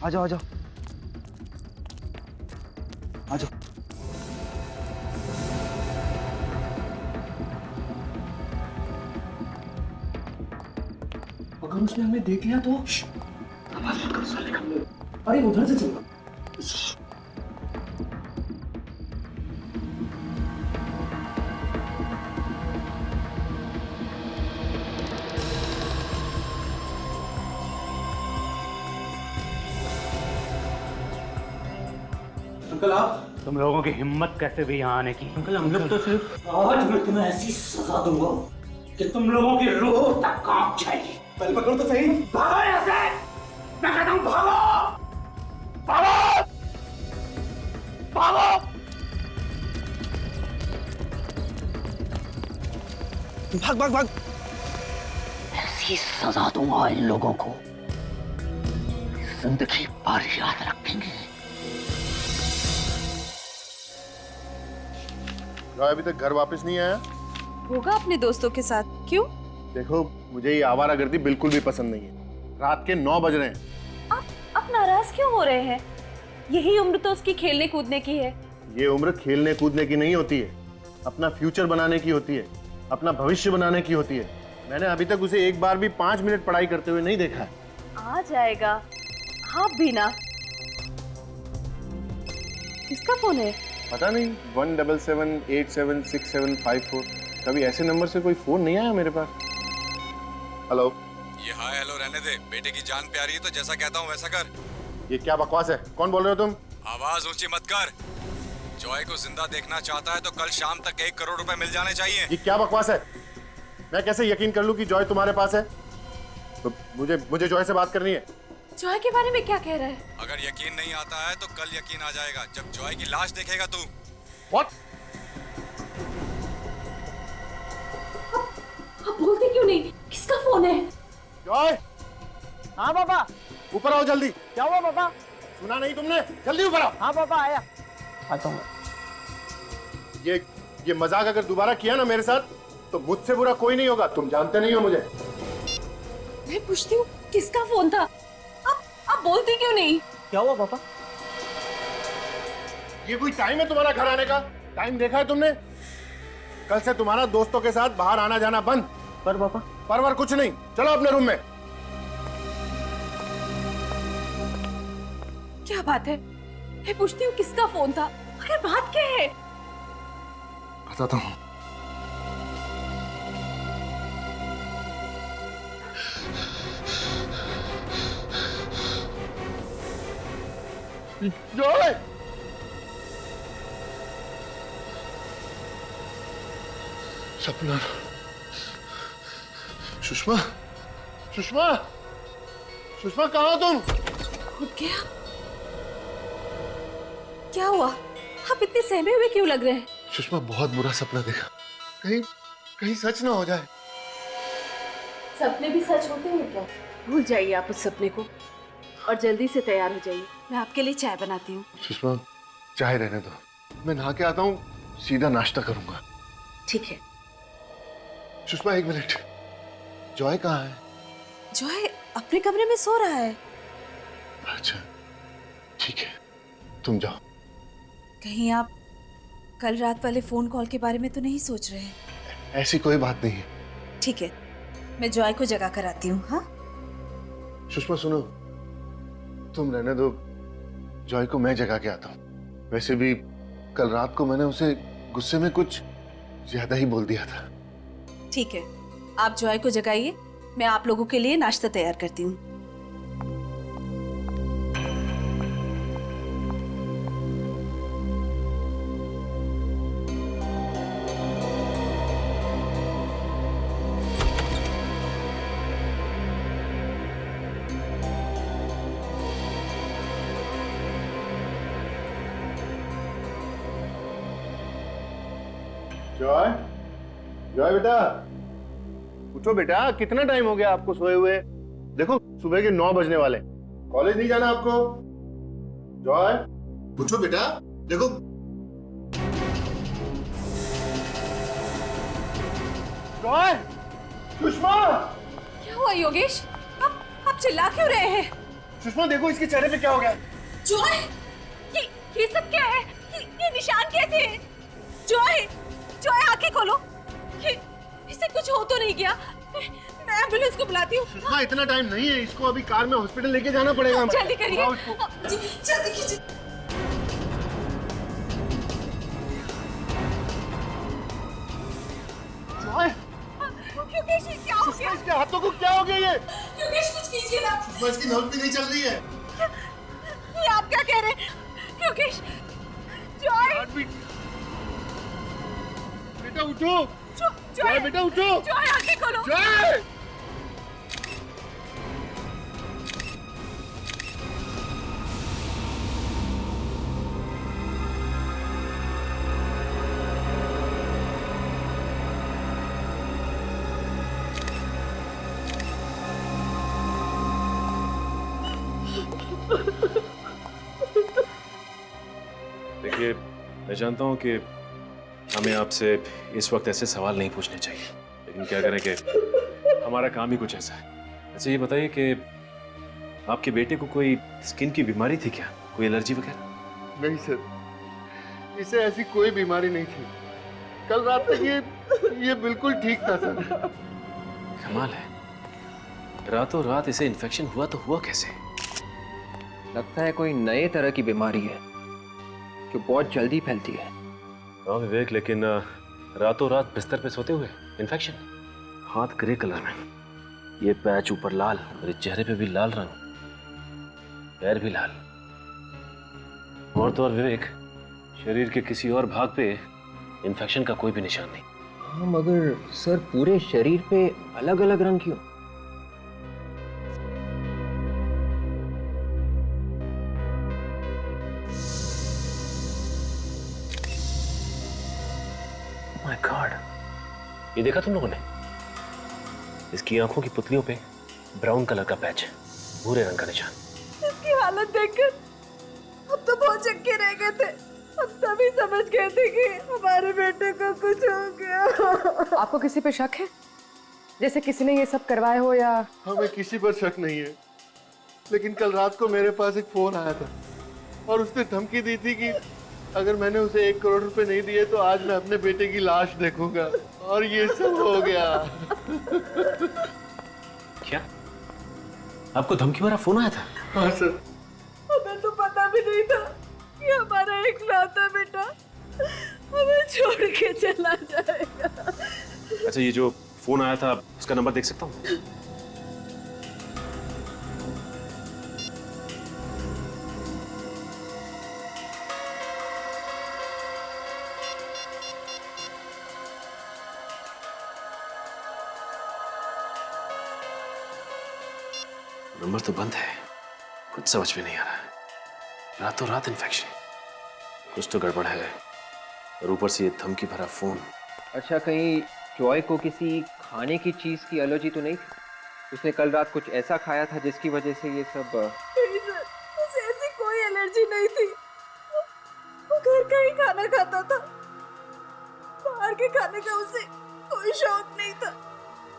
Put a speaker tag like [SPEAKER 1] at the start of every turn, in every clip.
[SPEAKER 1] आ जाओ आ जाओ आ जाओ।
[SPEAKER 2] अगर उसने हमें देख लिया तो आवाज मत करो साले का। अरे उधर से चलो। अंकल आप?
[SPEAKER 3] तुम लोगों की हिम्मत कैसे भी यहाँ आने की?
[SPEAKER 2] अंकल हम लोग तो सिर्फ आज मैं तुम्हें ऐसी सजा दूंगा कि तुम लोगों की रूह तक कांप जाएगी। पहले पकड़ो तो सही। भागो यहाँ से! मैं कहता हूँ भागो! भागो! भागो!
[SPEAKER 1] भाग भाग भाग।
[SPEAKER 2] ऐसी सजा दूंगा इन लोगों को, जिंदगी भर याद रखेंगे।
[SPEAKER 4] जॉय अभी तक घर वापस नहीं आया?
[SPEAKER 5] होगा अपने दोस्तों के साथ। क्यों?
[SPEAKER 4] देखो मुझे ये आवारागर्दी बिल्कुल भी पसंद नहीं है। रात के 9 बज रहे हैं।
[SPEAKER 5] आप नाराज क्यों हो रहे हैं? यही उम्र तो उसकी खेलने कूदने की है।
[SPEAKER 4] ये उम्र खेलने कूदने की नहीं होती है, अपना फ्यूचर बनाने की होती है, अपना भविष्य बनाने की होती है। मैंने अभी तक उसे एक बार भी 5 मिनट पढ़ाई करते हुए नहीं देखा है।
[SPEAKER 5] आ जाएगा। आप भी ना। किसका फोन है?
[SPEAKER 4] पता नहीं 177876754। कभी ऐसे नंबर से कोई फोन नहीं आया मेरे पास। हेलो।
[SPEAKER 6] ये हाय हेलो रहने दे, बेटे की जान प्यारी है तो जैसा कहता हूँ वैसा कर।
[SPEAKER 4] ये क्या बकवास है? कौन बोल रहे हो तुम?
[SPEAKER 6] आवाज ऊंची मत कर। जॉय को जिंदा देखना चाहता है तो कल शाम तक 1 करोड़ रुपए मिल जाने चाहिए।
[SPEAKER 4] ये क्या बकवास है? मैं कैसे यकीन कर लूं कि जॉय तुम्हारे पास है? तो मुझे जॉय से बात करनी है।
[SPEAKER 5] जॉय के बारे में क्या कह रहा है?
[SPEAKER 6] अगर यकीन नहीं आता है तो कल यकीन आ जाएगा जब जॉय की लाश देखेगा तू।
[SPEAKER 4] What?
[SPEAKER 5] आप बोलते क्यों नहीं? किसका फोन है?
[SPEAKER 4] जॉय!
[SPEAKER 2] हाँ पापा।
[SPEAKER 4] ऊपर आओ जल्दी।
[SPEAKER 2] क्या हुआ पापा?
[SPEAKER 4] सुना नहीं तुमने? जल्दी ऊपर आओ।
[SPEAKER 2] हाँ पापा आया। आता हूँ।
[SPEAKER 4] ये मजाक अगर दोबारा किया ना मेरे साथ तो मुझसे बुरा कोई नहीं होगा। तुम जानते नहीं हो मुझे।
[SPEAKER 5] मैं पूछती हूँ किसका फोन था? आप बोलते क्यों नहीं?
[SPEAKER 2] क्या हुआ पापा?
[SPEAKER 4] ये कोई टाइम है तुम्हारा घर आने का? टाइम देखा है तुमने? कल से तुम्हारा दोस्तों के साथ बाहर आना जाना बंद।
[SPEAKER 2] पर पापा?
[SPEAKER 4] परवर कुछ नहीं। चलो अपने रूम में।
[SPEAKER 5] क्या बात है? मैं पूछती हूँ किसका फोन था? अरे बात क्या है?
[SPEAKER 4] बताता हूँ। जॉय! सपना। सुषमा, सुषमा, सुषमा कहाँ हो तुम?
[SPEAKER 5] उठ गया? क्या हुआ? आप इतने सहमे हुए क्यों लग रहे हैं?
[SPEAKER 4] सुषमा बहुत बुरा सपना देखा। कहीं सच ना हो जाए।
[SPEAKER 5] सपने भी सच होते हैं क्या? भूल जाइए आप उस सपने को और जल्दी से तैयार हो जाइए। मैं आपके लिए चाय बनाती हूँ।
[SPEAKER 4] सुषमा चाय रहने दो, मैं नहा के आता हूँ, सीधा नाश्ता करूंगा।
[SPEAKER 5] ठीक है।
[SPEAKER 4] सुषमा 1 मिनट, जॉय कहाँ है?
[SPEAKER 5] जॉय अपने कमरे में सो रहा है।
[SPEAKER 4] अच्छा ठीक है, तुम जाओ।
[SPEAKER 5] कहीं आप कल रात वाले फोन कॉल के बारे में तो नहीं सोच रहे हैं?
[SPEAKER 4] ऐसी कोई बात नहीं है।
[SPEAKER 5] ठीक है, मैं जॉय को जगा कर आती हूँ। हाँ
[SPEAKER 4] सुषमा सुनो, तुम रहने दो, जॉय को मैं जगा के आता हूँ। वैसे भी कल रात को मैंने उसे गुस्से में कुछ ज्यादा ही बोल दिया था।
[SPEAKER 5] ठीक है, आप जॉय को जगाइए, मैं आप लोगों के लिए नाश्ता तैयार करती हूँ।
[SPEAKER 4] जॉय, जॉय बेटा, उठो बेटा, कितना टाइम हो गया आपको सोए हुए? देखो सुबह के 9 बजने वाले। कॉलेज नहीं जाना आपको? जॉय उठो बेटा, देखो। जॉय, सुषमा!
[SPEAKER 5] क्या हुआ योगेश? आप चिल्ला क्यों रहे हैं?
[SPEAKER 4] सुषमा देखो इसके चेहरे पे क्या हो गया।
[SPEAKER 5] जॉय, ये सब क्या है? ये निशान कैसे है? जॉय, जॉय आंखें खोलो। इसे कुछ हो तो नहीं गया? मैं एम्बुलेंस को बुलाती हूँ।
[SPEAKER 4] सुषमा इतना टाइम नहीं है, इसको अभी कार में हॉस्पिटल लेके जाना पड़ेगा।
[SPEAKER 5] जल्दी करिए।
[SPEAKER 4] बुलाओ इसको।
[SPEAKER 5] जल्दी कीजिए।
[SPEAKER 4] जॉय,
[SPEAKER 5] योगेश, ये क्या हो गया?
[SPEAKER 4] इसके हाथों को क्या हो गया ये?
[SPEAKER 5] योगेश, कुछ कीजिए ना।
[SPEAKER 4] सुषमा इसकी नब्ज भी नहीं चल रही है।
[SPEAKER 5] ये आप क्या कह रहे हैं? Yogesh, Joy,
[SPEAKER 4] heart beat. बेटा उठो। जॉय बेटा उठो।
[SPEAKER 5] जॉय आंखें खोलो।
[SPEAKER 4] जॉय।
[SPEAKER 7] देखिए, मैं जानता हूं कि हमें आपसे इस वक्त ऐसे सवाल नहीं पूछने चाहिए, लेकिन क्या करें कि हमारा काम ही कुछ ऐसा है। अच्छा ये बताइए कि आपके बेटे को कोई स्किन की बीमारी थी क्या? कोई एलर्जी वगैरह?
[SPEAKER 4] नहीं सर, इसे ऐसी कोई बीमारी नहीं थी। कल रात तक ये बिल्कुल ठीक था सर।
[SPEAKER 7] कमाल है, रातों रात इसे इन्फेक्शन हुआ तो हुआ कैसे?
[SPEAKER 8] लगता है कोई नए तरह की बीमारी है जो बहुत जल्दी फैलती है।
[SPEAKER 7] हाँ विवेक, लेकिन रातों रात बिस्तर पे सोते हुए इन्फेक्शन, हाथ ग्रे कलर में, ये पैच ऊपर लाल, मेरे चेहरे पे भी लाल रंग, पैर भी लाल, और तो और विवेक, शरीर के किसी और भाग पे इन्फेक्शन का कोई भी निशान नहीं।
[SPEAKER 8] हाँ मगर सर पूरे शरीर पे अलग अलग रंग क्यों?
[SPEAKER 7] माय गॉड, ये देखा तुम लोगों ने? इसकी आंखों की पुतलियों पे ब्राउन कलर का पैच, भूरे रंग का निशान।
[SPEAKER 5] इसकी हालत देखकर हम तो बहुत चक्के रह गए थे। हम तभी समझ गए थे कि हमारे बेटे को कुछ हो गया।
[SPEAKER 9] आपको किसी पे शक है? जैसे किसी ने ये सब करवाया हो या?
[SPEAKER 4] हमें किसी पर शक नहीं है, लेकिन कल रात को मेरे पास एक फोन आया था और उसने धमकी दी थी कि अगर मैंने उसे 1 करोड़ रुपए नहीं दिए तो आज मैं अपने बेटे की लाश देखूंगा, और ये सब हो गया।
[SPEAKER 7] क्या आपको धमकी भरा फोन आया था?
[SPEAKER 4] हाँ सर।
[SPEAKER 5] हमें तो पता भी नहीं था कि हमारा इकलौता बेटा हमें छोड़ के चला जाएगा।
[SPEAKER 7] अच्छा ये जो फोन आया था उसका नंबर देख सकता हूँ? नंबर तो बंद है, कुछ समझ में नहीं आ रहा है। रातों रात इन्फेक्शन, कुछ तो गड़बड़ है, और ऊपर से ये धमकी भरा फोन।
[SPEAKER 8] अच्छा कहीं जॉय को किसी खाने की चीज की एलर्जी तो नहीं थी? उसने कल रात कुछ ऐसा खाया था जिसकी वजह से ये सब?
[SPEAKER 5] नहीं सर, उसे ऐसी कोई एलर्जी नहीं थी। वो घर का ही खाना खाता था, बाहर के खाने का उसे कोई शौक नहीं था।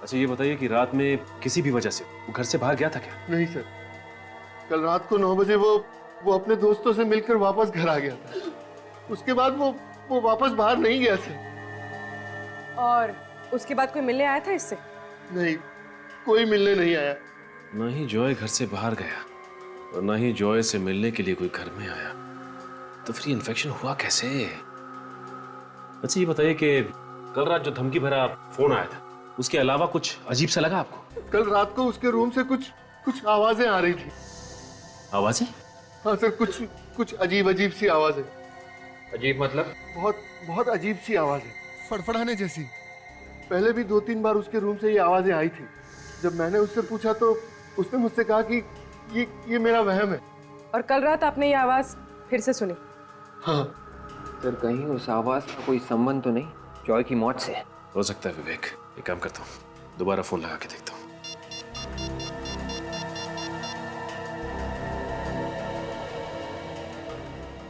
[SPEAKER 7] अच्छा ये बताइए कि रात में किसी भी वजह से वो घर से बाहर गया था क्या?
[SPEAKER 4] नहीं सर, कल रात को 9 बजे वो अपने दोस्तों से मिलकर वापस घर आ गया था। उसके बाद वो वापस बाहर नहीं गया सर।
[SPEAKER 9] और उसके बाद कोई मिलने आया था इससे?
[SPEAKER 4] नहीं, कोई मिलने नहीं आया।
[SPEAKER 7] ना ही जॉय घर से बाहर गया और ना ही जॉय से मिलने के लिए कोई घर में आया, तो फिर इन्फेक्शन हुआ कैसे? अच्छा ये बताइए कि कल रात जो धमकी भरा फोन आया था उसके अलावा कुछ अजीब सा लगा आपको?
[SPEAKER 4] कल रात को उसके रूम से कुछ आवाजें आ रही थी।
[SPEAKER 7] आवाजें?
[SPEAKER 4] हाँ सर, कुछ अजीब सी आवाजें।
[SPEAKER 8] अजीब मतलब?
[SPEAKER 4] बहुत अजीब सी आवाजें, फड़फड़ाने जैसी। पहले भी 2-3 बार उसके रूम से ये आवाजें आई थी। जब मैंने उससे पूछा तो उसने मुझसे कहा कि ये मेरा वहम है।
[SPEAKER 9] और कल रात आपने ये आवाज फिर से सुनी?
[SPEAKER 4] हाँ
[SPEAKER 8] सर कहीं उस आवाज का कोई संबंध तो नहीं जॉय की मौत से?
[SPEAKER 7] हो सकता है विवेक, एक काम करता हूँ, दोबारा फोन लगा के देखता हूँ।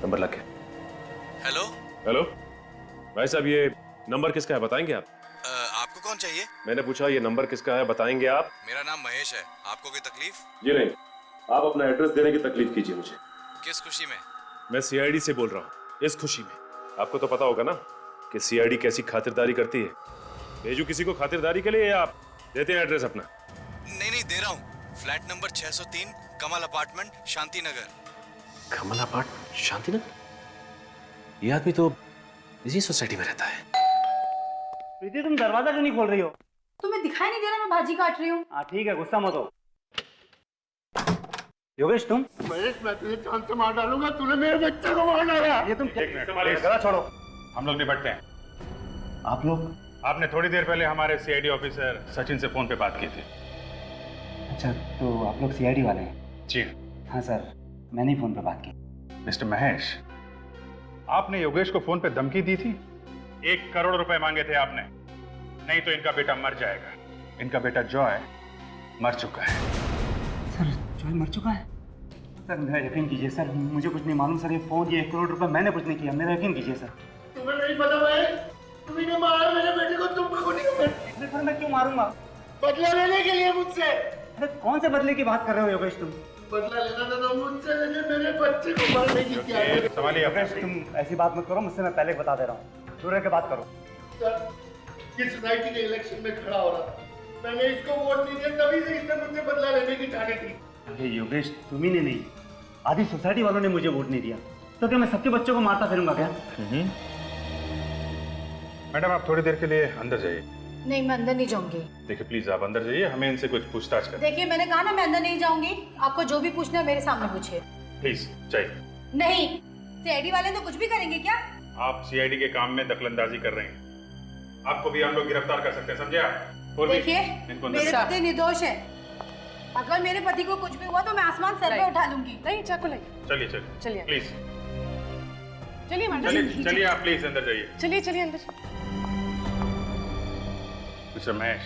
[SPEAKER 7] नंबर लग गया।
[SPEAKER 6] हेलो।
[SPEAKER 7] हेलो भाई साहब, ये नंबर किसका है बताएंगे आप?
[SPEAKER 6] आपको कौन चाहिए?
[SPEAKER 7] मैंने पूछा ये नंबर किसका है बताएंगे आप?
[SPEAKER 6] मेरा नाम महेश है। आपको कोई तकलीफ?
[SPEAKER 7] जी नहीं, आप अपना एड्रेस देने की तकलीफ कीजिए मुझे।
[SPEAKER 6] किस खुशी में?
[SPEAKER 7] मैं सीआईडी से बोल रहा हूँ, इस खुशी में। आपको तो पता होगा ना कि सीआईडी कैसी खातिरदारी करती है। भेजू किसी को खातिरदारी के लिए या आप देते हैं एड्रेस अपना?
[SPEAKER 6] नहीं दे रहा हूँ। फ्लैट नंबर 603 कमल अपार्टमेंट, शांति नगर।
[SPEAKER 7] कमल अपार्टमेंट, शांति नगर? ये आदमी तो इसी सोसाइटी में रहता है।
[SPEAKER 2] प्रीति, तुम दरवाजा क्यों नहीं खोल रही हो?
[SPEAKER 5] तुम्हें दिखाई नहीं दे रहा मैं भाजी काट रही हूँ?
[SPEAKER 2] हाँ ठीक है, गुस्सा मत हो। योगेश तुम?
[SPEAKER 4] महेश, मैं तुझे जान से मार डालूंगा। तूने मेरे बच्चे को मार डाला।
[SPEAKER 2] ये तुम
[SPEAKER 10] गला छोड़ो, हम लोग निपटते हैं।
[SPEAKER 2] आप लोग?
[SPEAKER 10] आपने थोड़ी देर पहले हमारे सीआईडी ऑफिसर सचिन से फोन पे बात की थी।
[SPEAKER 2] अच्छा, तो आप लोग सीआईडी वाले हैं?
[SPEAKER 10] जी
[SPEAKER 2] हाँ सर, मैंने ही फोन पे बात की।
[SPEAKER 10] मिस्टर महेश, आपने योगेश को फोन पे धमकी दी थी। 1 करोड़ रुपए मांगे थे आपने, नहीं तो इनका बेटा मर जाएगा। इनका बेटा जॉय मर चुका है।
[SPEAKER 2] सर, जॉय मर चुका है? सर मेरा यकीन कीजिए सर, मुझे कुछ नहीं मालूम सर। ये फोन, ये 1 करोड़ रुपए मैंने कुछ नहीं किया, मेरा यकीन कीजिए सर।
[SPEAKER 4] तुम्हें नहीं पता महेश, तुम्ही ने मारा मेरे बेटे को। तुम को नहीं।
[SPEAKER 2] सर मैं क्यों मारूंगा?
[SPEAKER 4] बदला लेने के लिए मुझसे।
[SPEAKER 2] अरे कौन से बदले की बात कर रहे हो योगेश तुम?
[SPEAKER 4] बदला लेना था मुझसे, लेकिन मेरे बच्चे को मारने की क्या है?
[SPEAKER 10] संभालिए
[SPEAKER 2] योगेश, तुम ऐसी बात मत करो मुझसे, मैं पहले बता दे रहा हूँ। दूर रह के बात करो।
[SPEAKER 4] सर, इस सोसाइटी के इलेक्शन में खड़ा हो रहा था, मैंने इसको वोट नहीं दिया, तभी से इसने मुझसे बदला लेने की ठानी थी।
[SPEAKER 2] अरे योगेश, तुम्ही ने नहीं, आधी सोसाइटी वालों ने मुझे वोट नहीं दिया, तो क्या मैं सबके बच्चों को मारता फिरूंगा क्या?
[SPEAKER 10] मैडम, आप थोड़ी देर के लिए अंदर जाइए।
[SPEAKER 5] नहीं, मैं अंदर नहीं जाऊंगी।
[SPEAKER 10] देखिए प्लीज, आप अंदर जाइए, हमें इनसे कुछ पूछताछ करें।
[SPEAKER 5] देखिए, मैंने कहा ना मैं अंदर नहीं जाऊंगी। आपको जो भी पूछना है मेरे सामने पूछिए।
[SPEAKER 10] प्लीज जाइए।
[SPEAKER 5] नहीं, सीआईडी वाले तो कुछ भी करेंगे क्या?
[SPEAKER 10] आप सीआईडी के काम में दखलंदाजी कर रहे हैं, आपको भी हम लोग गिरफ्तार कर सकते हैं, समझे आप? और भी
[SPEAKER 5] देखिए,
[SPEAKER 10] इनको
[SPEAKER 5] मेरे
[SPEAKER 10] अंदर-
[SPEAKER 5] पति निर्दोष है। अगर मेरे पति को कुछ भी हुआ तो मैं आसमान सर पे उठा लूंगी।
[SPEAKER 9] नहीं, चाकू लाइए।
[SPEAKER 10] चलिए चलिए
[SPEAKER 9] चलिए।
[SPEAKER 10] प्लीज
[SPEAKER 9] चलिए मैडम,
[SPEAKER 10] चलिए आप प्लीज अंदर जाइए।
[SPEAKER 9] चलिए अंदर।
[SPEAKER 10] मिस्टर महेश,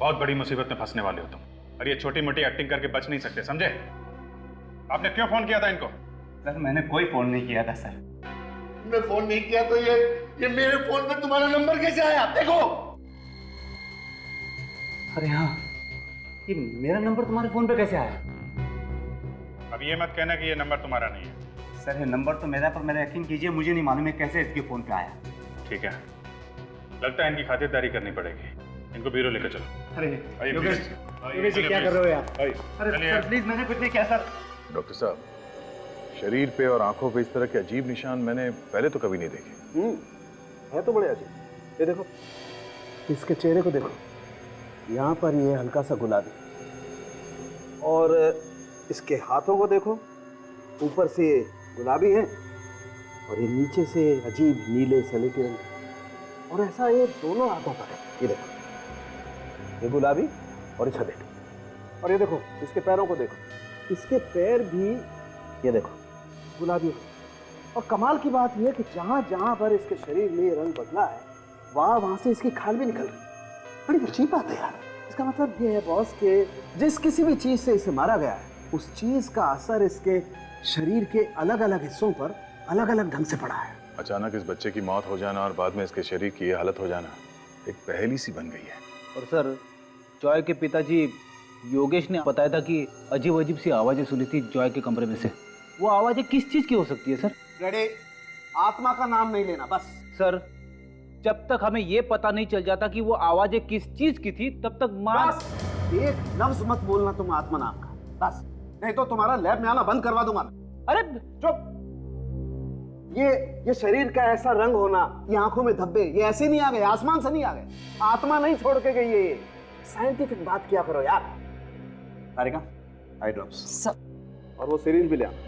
[SPEAKER 10] बहुत बड़ी मुसीबत में फंसने वाले हो तुम, और ये छोटी मोटी एक्टिंग करके बच नहीं सकते, समझे? आपने क्यों फोन किया था इनको?
[SPEAKER 2] सर मैंने कोई फोन नहीं किया था सर।
[SPEAKER 4] तुमने फोन नहीं किया तो ये मेरे फोन पे तुम्हारा नंबर कैसे आया? देखो।
[SPEAKER 2] अरे हाँ, ये मेरा नंबर तुम्हारे फोन पे कैसे आया?
[SPEAKER 10] अब ये मत कहना कि ये नंबर तुम्हारा नहीं है।
[SPEAKER 2] सर ये नंबर तो मेरा, पर मेरा यकीन कीजिए मुझे नहीं मालूम है कैसे इसके फोन पे आया।
[SPEAKER 10] ठीक है, लगता है इनकी खातिरदारी करनी पड़ेगी। इनको ब्यूरो लेकर चलो।
[SPEAKER 2] अरे
[SPEAKER 10] आइए,
[SPEAKER 2] योगेश,
[SPEAKER 10] प्लीज।
[SPEAKER 2] योगेश ये
[SPEAKER 10] चलिए,
[SPEAKER 2] क्या
[SPEAKER 10] प्लीज।
[SPEAKER 2] कर रहे हो यार?
[SPEAKER 10] आइए,
[SPEAKER 2] अरे
[SPEAKER 10] चलिए।
[SPEAKER 2] सर प्लीज, मैंने कुछ नहीं किया सर।
[SPEAKER 11] डॉक्टर साहब, शरीर पे और आंखों पे इस तरह के अजीब निशान मैंने पहले तो कभी नहीं देखे।
[SPEAKER 1] है तो बड़े अजीब। ये देखो, इसके चेहरे को देखो, यहाँ पर ये हल्का सा गुलाबी, और इसके हाथों को देखो, ऊपर से गुलाबी है और ये नीचे से अजीब नीले सलेटी रंग के। और ऐसा ये दोनों हाथों पर है। ये देखो, ये गुलाबी और ये सलेटी। और ये देखो इसके पैरों को देखो, इसके पैर भी ये देखो गुलाबी। और कमाल की बात यह कि जहाँ जहाँ पर इसके शरीर में ये रंग बदला है, वहाँ से इसकी खाल भी निकल रही। बड़ी अजीब बात है यार। इसका मतलब ये है बॉस कि जिस किसी भी चीज से इसे मारा गया है, उस चीज का असर इसके शरीर के अलग अलग हिस्सों पर अलग अलग ढंग से पड़ा है।
[SPEAKER 11] अचानक इस बच्चे की मौत हो जाना और बाद में इसके शरीर की ये हालत हो जाना एक पहेली सी बन गई है।
[SPEAKER 1] और सर, जॉय के पिताजी योगेश ने बताया था कि अजीब अजीब सी आवाजें सुनी थी जॉय के कमरे में से। वो आवाजें किस चीज की हो सकती है सर?
[SPEAKER 12] रेडी, आत्मा का नाम नहीं लेना बस।
[SPEAKER 1] सर, जब तक हमें ये पता नहीं चल जाता कि वो आवाजें किस चीज की थी, तब तक
[SPEAKER 12] बस एक लफ्ज मत बोलना तुम आत्मा नाम का, बस। नहीं तो तुम्हारा लैब में आना बंद करवा दूंगा।
[SPEAKER 1] अरे
[SPEAKER 12] चुप। ये शरीर का ऐसा रंग होना, ये आंखों में धब्बे, ये ऐसे नहीं आ गए, आसमान से नहीं आ गए। आत्मा नहीं छोड़ के गई है। साइंटिफिक बात किया करो यार। तारिका, आई ड्रॉप्स और वो सिरिंज भी ले आना।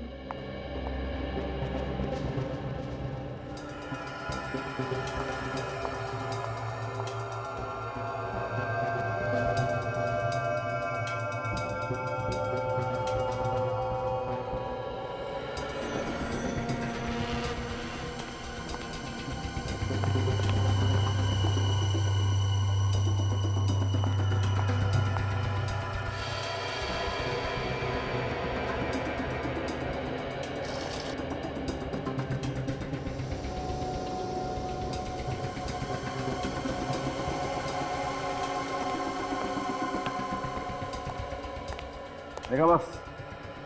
[SPEAKER 12] देखा बस,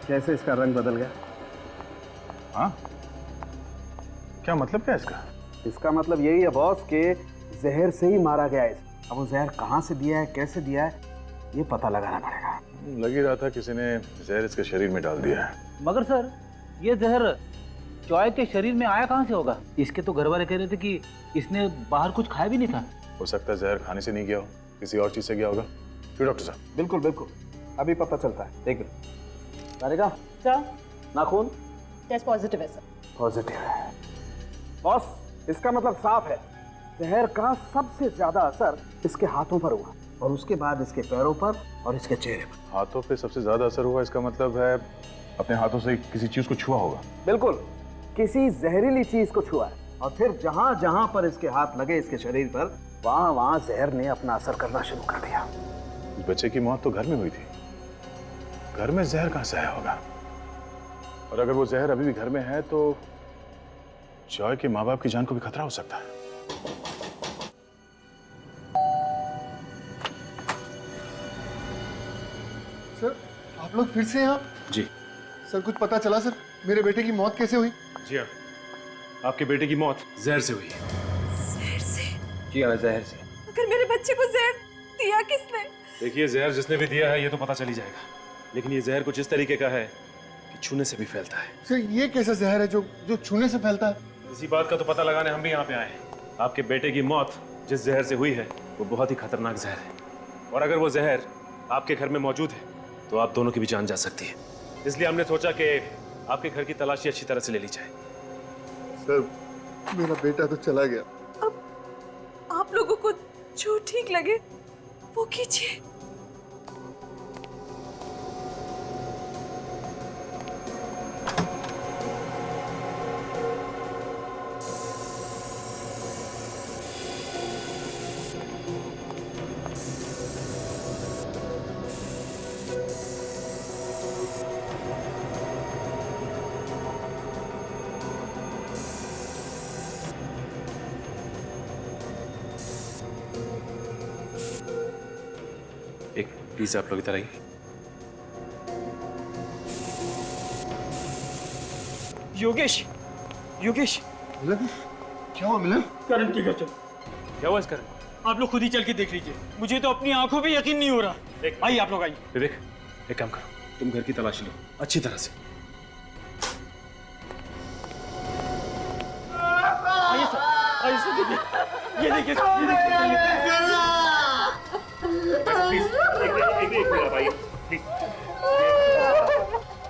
[SPEAKER 1] कैसे इसका रंग बदल गया?
[SPEAKER 11] हाँ, क्या मतलब क्या है इसका?
[SPEAKER 1] इसका मतलब यही है बॉस कि जहर से ही मारा गया है। अब वो जहर कहाँ से दिया है, कैसे दिया है, ये पता लगाना पड़ेगा।
[SPEAKER 11] लग ही रहा था किसी ने जहर इसके शरीर में डाल दिया है।
[SPEAKER 2] मगर सर, ये जहर जॉय के शरीर में आया कहाँ से होगा? इसके तो घर वाले कह रहे थे कि इसने बाहर कुछ खाया भी नहीं था।
[SPEAKER 11] हो सकता है जहर खाने से नहीं गया हो, किसी और चीज से गया होगा। क्यों डॉक्टर साहब?
[SPEAKER 1] बिल्कुल बिल्कुल, अभी पता चलता है। एक मिनट। तारिका
[SPEAKER 9] सर,
[SPEAKER 1] नाखून
[SPEAKER 9] टेस्ट पॉजिटिव है सर।
[SPEAKER 1] पॉजिटिव है बॉस, इसका मतलब साफ है जहर का सबसे ज्यादा असर इसके हाथों पर हुआ और उसके बाद इसके पैरों पर और इसके चेहरे पर।
[SPEAKER 11] हाथों पे सबसे ज्यादा असर हुआ, इसका मतलब है अपने हाथों से किसी चीज को छुआ होगा।
[SPEAKER 1] बिल्कुल, किसी जहरीली चीज को छुआ है और फिर जहां जहां पर इसके हाथ लगे इसके शरीर पर, वहां वहां जहर ने अपना असर करना शुरू कर दिया।
[SPEAKER 11] उस बच्चे की मौत तो घर में हुई थी, घर में जहर कहां से आया होगा? और अगर वो जहर अभी भी घर में है तो जॉय के माँ बाप की जान को भी खतरा हो सकता है।
[SPEAKER 4] सर, आप लोग फिर से यहाँ?
[SPEAKER 7] जी
[SPEAKER 4] सर, कुछ पता चला सर? मेरे बेटे की मौत कैसे हुई?
[SPEAKER 7] जी हाँ, आपके बेटे की मौत जहर से हुई।
[SPEAKER 5] जहर से?
[SPEAKER 8] जी हाँ, जहर से।
[SPEAKER 5] अगर मेरे बच्चे को जहर दिया किसने?
[SPEAKER 7] देखिए, जहर जिसने भी दिया है ये तो पता चल ही जाएगा, लेकिन ये जहर कुछ इस तरीके का है कि छूने से भी फैलता है।
[SPEAKER 4] सर, ये कैसा जहर है जो छूने से फैलता है?
[SPEAKER 7] इसी बात का तो पता लगाने हम भी यहाँ पे आए हैं। आपके बेटे की मौत जिस जहर से हुई है वो बहुत ही खतरनाक जहर है, और अगर वो जहर आपके घर में मौजूद है तो आप दोनों की भी जान जा सकती है। इसलिए हमने सोचा कि आपके घर की तलाशी अच्छी तरह से ले ली जाए।
[SPEAKER 4] सर, मेरा बेटा तो चला गया।
[SPEAKER 5] अब आप लोगों को जो ठीक लगे वो कीजिए।
[SPEAKER 7] एक प्लीज आप लोग इधर आइए।
[SPEAKER 2] योगेश, योगेश,
[SPEAKER 4] मिलन, क्या हुआ मिलन?
[SPEAKER 2] करण की गजब।
[SPEAKER 7] क्या हुआ इस करण?
[SPEAKER 2] आप लोग खुद ही चल के देख लीजिए, मुझे तो अपनी आंखों पे यकीन नहीं हो रहा। आइए आप लोग आइए।
[SPEAKER 7] विवेक, एक काम करो, तुम घर की तलाशी लो अच्छी तरह से।
[SPEAKER 2] आइए सर, आइए सर, देखिए, ये देखिए, ये देखिए।
[SPEAKER 7] एक मिनट आइए प्लीज।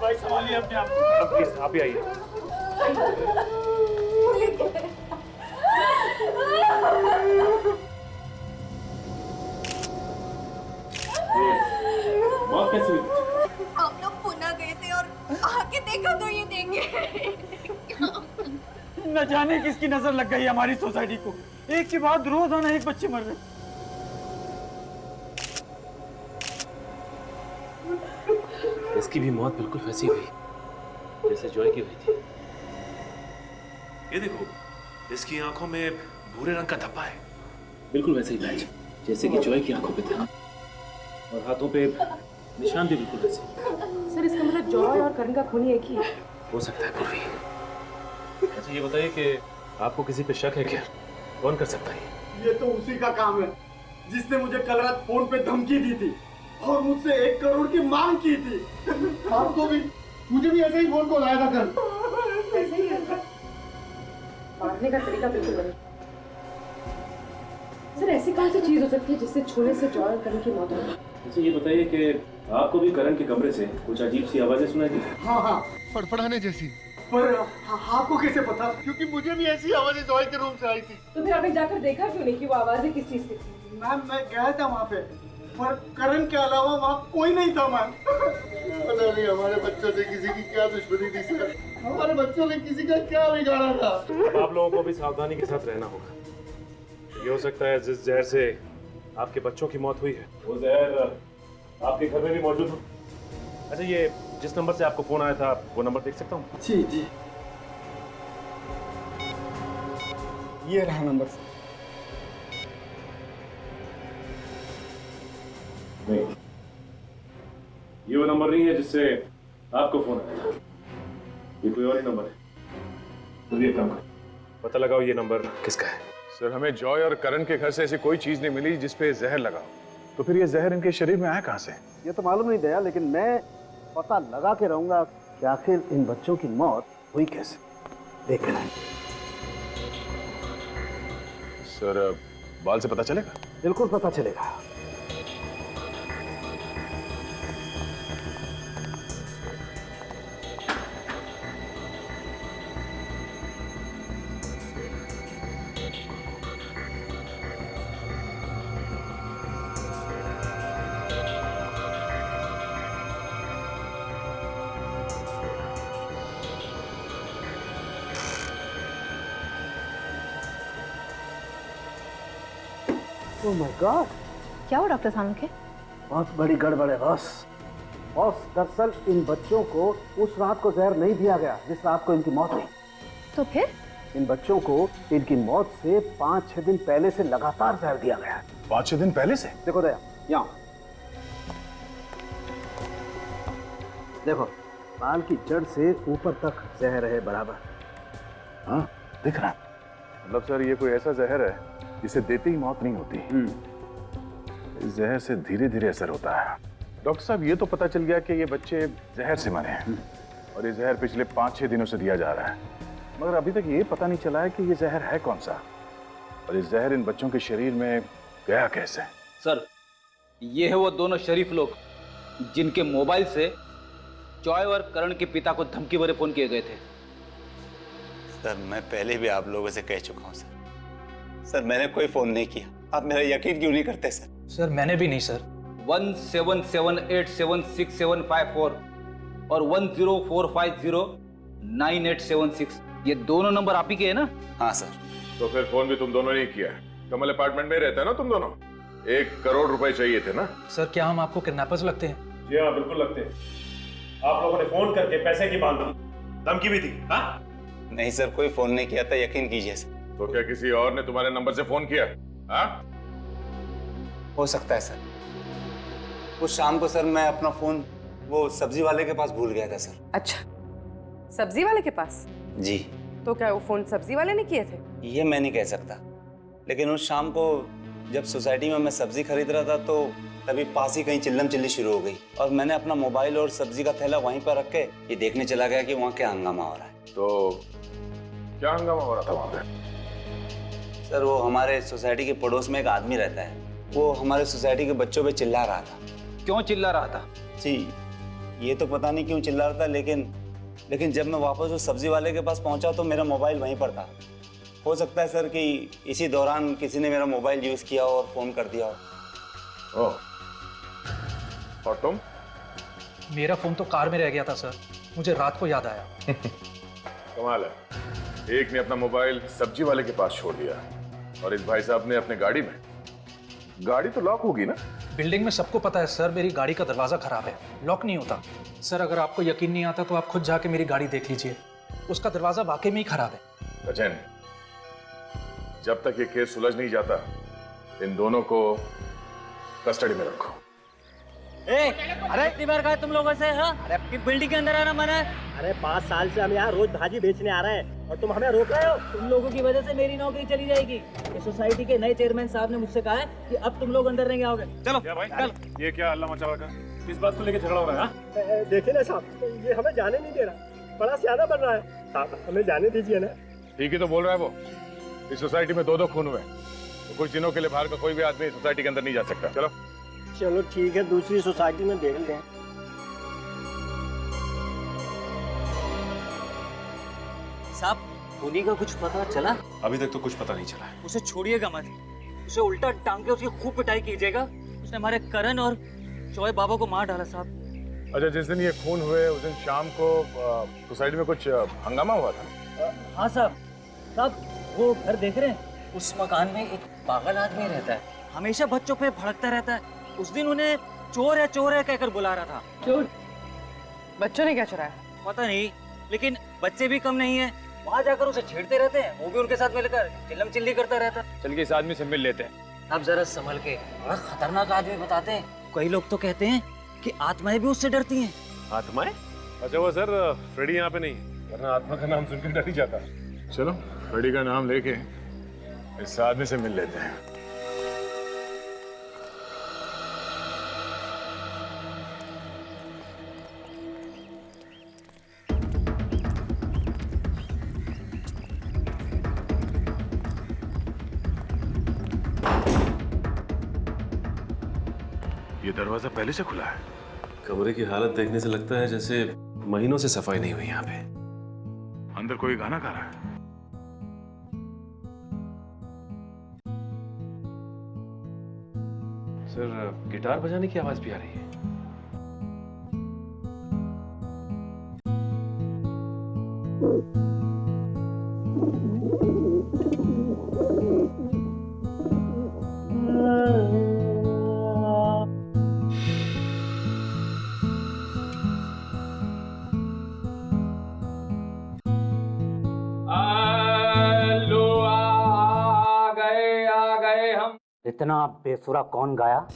[SPEAKER 2] भाई संभालिए अपने आप को।
[SPEAKER 7] प्लीज आप ही आइए।
[SPEAKER 5] मौत कैसे हुई? हम लोग पुणे गए थे और आके देखा तो ये देंगे।
[SPEAKER 2] न जाने किसकी नजर लग गई हमारी सोसाइटी को, एक के बाद रोजाना एक बच्चे मर रहे।
[SPEAKER 7] इसकी भी मौत बिल्कुल वैसी हुई जैसे जॉय की हुई थी। ये देखो, इसकी आंखों में भूरे रंग का धब्बा है, बिल्कुल वैसे ही पैच जैसे कि जॉय की आंखों पे था, और हाथों पे निशान भी बिल्कुल वैसे।
[SPEAKER 9] सर, इसका मतलब जॉय और करण का खून एक ही है।
[SPEAKER 7] हो सकता है पूर्वी। अच्छा ये बताइए कि आपको किसी पे शक है क्या? कौन कर सकता है?
[SPEAKER 12] ये तो उसी का काम है जिसने मुझे कल रात फोन पे धमकी दी थी और मुझसे 1 करोड़ की मांग की थी।
[SPEAKER 4] आपको भी, मुझे भी ऐसे ही फोन कॉल आया था कल।
[SPEAKER 9] ऐसे ही है। मारने का तरीका बिल्कुल नहीं। सर, ऐसी कौन सी चीज हो सकती है जिससे छूने से जॉय और करण की मौत हो?
[SPEAKER 7] अच्छा ये बताइए कि आपको भी करण के कमरे से कुछ अजीब सी आवाजें सुनाई दी?
[SPEAKER 4] हाँ हाँ, फड़फड़ाने जैसी।
[SPEAKER 12] पर आपको कैसे पता?
[SPEAKER 4] क्योंकि मुझे भी ऐसी आवाजें जॉय के रूम से आई थी।
[SPEAKER 9] तो फिर आपने जाकर देखा क्यों नहीं कि वो आवाजें किस चीज की थी?
[SPEAKER 12] मैम, मैं गया था वहाँ पे, पर करण के अलावा वहाँ कोई नहीं था मैम।
[SPEAKER 4] पता नहीं हमारे बच्चों से किसी की क्या दुश्मनी थी सर, हमारे बच्चों ने किसी का क्या बिगाड़ा था।
[SPEAKER 7] आप लोगों को भी सावधानी के साथ रहना होगा। ये हो सकता है जिस जहर से आपके बच्चों की मौत हुई है वो जहर आपके घर में भी मौजूद हो। अच्छा ये जिस नंबर से आपको फोन आया था वो नंबर देख सकता हूँ?
[SPEAKER 12] जी जी, ये रहा नंबर।
[SPEAKER 7] नहीं, ये वो नंबर नहीं है जिससे
[SPEAKER 11] आपको फोन आया। ये कोई और ही नंबर है। तो ये काम करो, पता लगाओ ये नंबर किसका है। सर, हमें जॉय और करण के घर से ऐसी कोई चीज नहीं मिली जिसपे जहर लगा हो। तो फिर ये जहर इनके शरीर में आया कहाँ से?
[SPEAKER 12] ये तो मालूम नहीं दया, लेकिन मैं पता लगा के रहूंगा कि आखिर इन बच्चों की मौत हुई कैसे। देख रहे हैं
[SPEAKER 11] सर, बाल से पता चलेगा?
[SPEAKER 12] बिल्कुल पता चलेगा। ओह माय गॉड,
[SPEAKER 5] क्या हुआ डॉक्टर साहब के?
[SPEAKER 12] बहुत बड़ी गड़बड़ है बॉस। बॉस, दरअसल इन बच्चों को उस रात को जहर नहीं दिया गया जिस रात को इनकी मौत हुई।
[SPEAKER 5] तो फिर?
[SPEAKER 12] इन बच्चों को इनकी मौत से 5-6 दिन पहले से लगातार जहर दिया गया।
[SPEAKER 11] 5-6 दिन पहले से?
[SPEAKER 12] देखो दया, यहाँ देखो, बाल की जड़ से ऊपर तक जहर है बराबर।
[SPEAKER 11] हाँ, दिख रहा है। मतलब सर, ये कोई ऐसा जहर है जिसे देते ही मौत नहीं होती। इस जहर से धीरे धीरे असर होता है। डॉक्टर साहब, ये तो पता चल गया कि ये बच्चे जहर से मरे हैं और ये जहर पिछले 5-6 दिनों से दिया जा रहा है, मगर अभी तक ये पता नहीं चला है कि ये जहर है कौन सा और ये जहर इन बच्चों के शरीर में गया कैसे।
[SPEAKER 2] सर, ये है वो दोनों शरीफ लोग जिनके मोबाइल से जॉय और करण के पिता को धमकी भरे फोन किए गए थे।
[SPEAKER 13] सर, मैं पहले भी आप लोगों से कह चुका हूँ सर, मैंने कोई फोन नहीं किया। आप मेरा यकीन क्यों नहीं करते सर?
[SPEAKER 2] सर, मैंने भी नहीं सर। 17787674 और 10450987 ये दोनों नंबर आप ही के हैं ना?
[SPEAKER 13] हाँ सर।
[SPEAKER 11] तो फिर फोन भी तुम दोनों ने किया है? कमल अपार्टमेंट में रहता है ना तुम दोनों? 1 करोड़ रुपए चाहिए थे ना?
[SPEAKER 2] सर, क्या हम आपको किडनैपर्स लगते हैं?
[SPEAKER 11] जी हाँ, बिल्कुल लगते हैं। आप लोगों ने फोन करके पैसे की मांग की, धमकी भी दी। हाँ?
[SPEAKER 13] नहीं सर, कोई फोन नहीं किया था, यकीन कीजिए सर।
[SPEAKER 11] तो क्या किसी और ने तुम्हारे नंबर से फोन किया? हाँ?
[SPEAKER 13] हो सकता है सर। उस शाम को सर मैं अपना फोन वो सब्जी वाले के पास भूल गया था सर।
[SPEAKER 9] अच्छा, सब्जी वाले के पास?
[SPEAKER 13] जी।
[SPEAKER 9] तो क्या वो फोन सब्जी वाले ने किए थे?
[SPEAKER 13] ये मैं नहीं कह सकता, लेकिन उस शाम को जब सोसाइटी में मैं सब्जी खरीद रहा था तो तभी पास ही कहीं चिल्लम चिल्ली शुरू हो गई और मैंने अपना मोबाइल और सब्जी का थैला वहीं पर रख के ये देखने चला गया कि वहाँ क्या हंगामा हो रहा है।
[SPEAKER 11] तो क्या हंगामा हो रहा था वहाँ पे?
[SPEAKER 13] सर, वो हमारे सोसाइटी के पड़ोस में एक आदमी रहता है, वो हमारे सोसाइटी के बच्चों पे चिल्ला रहा था।
[SPEAKER 2] क्यों चिल्ला रहा था?
[SPEAKER 13] जी, ये तो पता नहीं क्यों चिल्ला रहा था, लेकिन जब मैं वापस उस सब्जी वाले के पास पहुंचा तो मेरा मोबाइल वहीं पर था। हो सकता है सर कि इसी दौरान किसी ने मेरा मोबाइल यूज किया और फोन कर दिया हो।
[SPEAKER 11] ओह, और तुम?
[SPEAKER 2] मेरा फोन तो कार में रह गया था सर, मुझे रात को याद आया।
[SPEAKER 11] कमाल है, एक ने अपना मोबाइल सब्जी वाले के पास छोड़ दिया और इस भाई साहब ने अपने गाड़ी में। गाड़ी तो लॉक होगी ना?
[SPEAKER 2] बिल्डिंग में सबको पता है सर, मेरी गाड़ी का दरवाजा खराब है, लॉक नहीं होता। सर, अगर आपको यकीन नहीं आता तो आप खुद जाके मेरी गाड़ी देख लीजिए, उसका दरवाजा वाकई में ही खराब है।
[SPEAKER 11] सचिन, जब तक ये केस सुलझ नहीं जाता इन दोनों को कस्टडी में रखो।
[SPEAKER 2] अरे कितनी बार कहा तुम लोगों से? हाँ? अरे अपनी बिल्डिंग के अंदर आना मना है।
[SPEAKER 14] अरे 5 साल से हम यहाँ रोज भाजी बेचने आ रहे हैं और तुम हमें रोक रहे हो। तुम लोगों की वजह से मेरी नौकरी चली जाएगी। इस सोसाइटी के नए चेयरमैन साहब ने मुझसे कहा है कि अब तुम लोग अंदर नहीं आओगे। चलो
[SPEAKER 11] भाई, चल। ये क्या हल्ला मचा रखा? किस बात को लेकर झगड़ा हो रहा है?
[SPEAKER 14] देखिए ना साहब, ये हमें जाने नहीं दे रहा, बड़ा सियाना बन रहा है। साहब, हमें जाने दीजिए ना।
[SPEAKER 11] ठीक ही तो बोल रहा है वो। इस सोसाइटी में 2-2 खून हुए, तो कुछ दिनों के लिए बाहर का कोई भी आदमी सोसाइटी के अंदर नहीं जा सकता। चलो
[SPEAKER 14] चलो ठीक है, दूसरी सोसाइटी में देख लें। साहब, खूनी का कुछ पता चला?
[SPEAKER 11] अभी तक तो कुछ पता नहीं चला है।
[SPEAKER 14] उसे छोड़िएगा मत, उसे उल्टा टांग के उसकी खूब पिटाई कीजिएगा। उसने हमारे करण और जॉय बाबा को मार डाला साहब।
[SPEAKER 11] अच्छा, जिस दिन ये खून हुए उस दिन शाम को सोसाइटी में कुछ हंगामा हुआ था?
[SPEAKER 14] हाँ साहब, वो घर देख रहे हैं, उस मकान में एक पागल आदमी रहता है, हमेशा बच्चों पे भड़कता रहता है। उस दिन उन्हें चोर है कहकर बुला रहा था। चोर?
[SPEAKER 9] बच्चों ने क्या चुराया?
[SPEAKER 14] पता नहीं, लेकिन बच्चे भी कम नहीं है, वहाँ जाकर उसे छेड़ते रहते हैं, वो भी उनके साथ मिलकर चिल्लम चिल्ली करता रहता है।
[SPEAKER 11] चल के इस आदमी से मिल लेते हैं।
[SPEAKER 14] अब जरा संभल के, बड़ा खतरनाक आदमी बताते हैं। कई लोग तो कहते हैं कि आत्माएं भी उससे डरती हैं।
[SPEAKER 11] आत्माएं? अच्छा हुआ सर फ्रेडी यहाँ पे नहीं, वरना आत्मा का नाम सुनकर डर ही जाता। चलो फ्रेडी का नाम लेके इस आदमी से मिल लेते हैं। ये दरवाजा पहले से खुला है।
[SPEAKER 7] कमरे की हालत देखने से लगता है जैसे महीनों से सफाई नहीं हुई यहाँ पे।
[SPEAKER 11] अंदर कोई गाना गा रहा है।
[SPEAKER 7] सर गिटार बजाने की आवाज भी आ रही है।
[SPEAKER 2] इतना बेसुरा कौन गाया?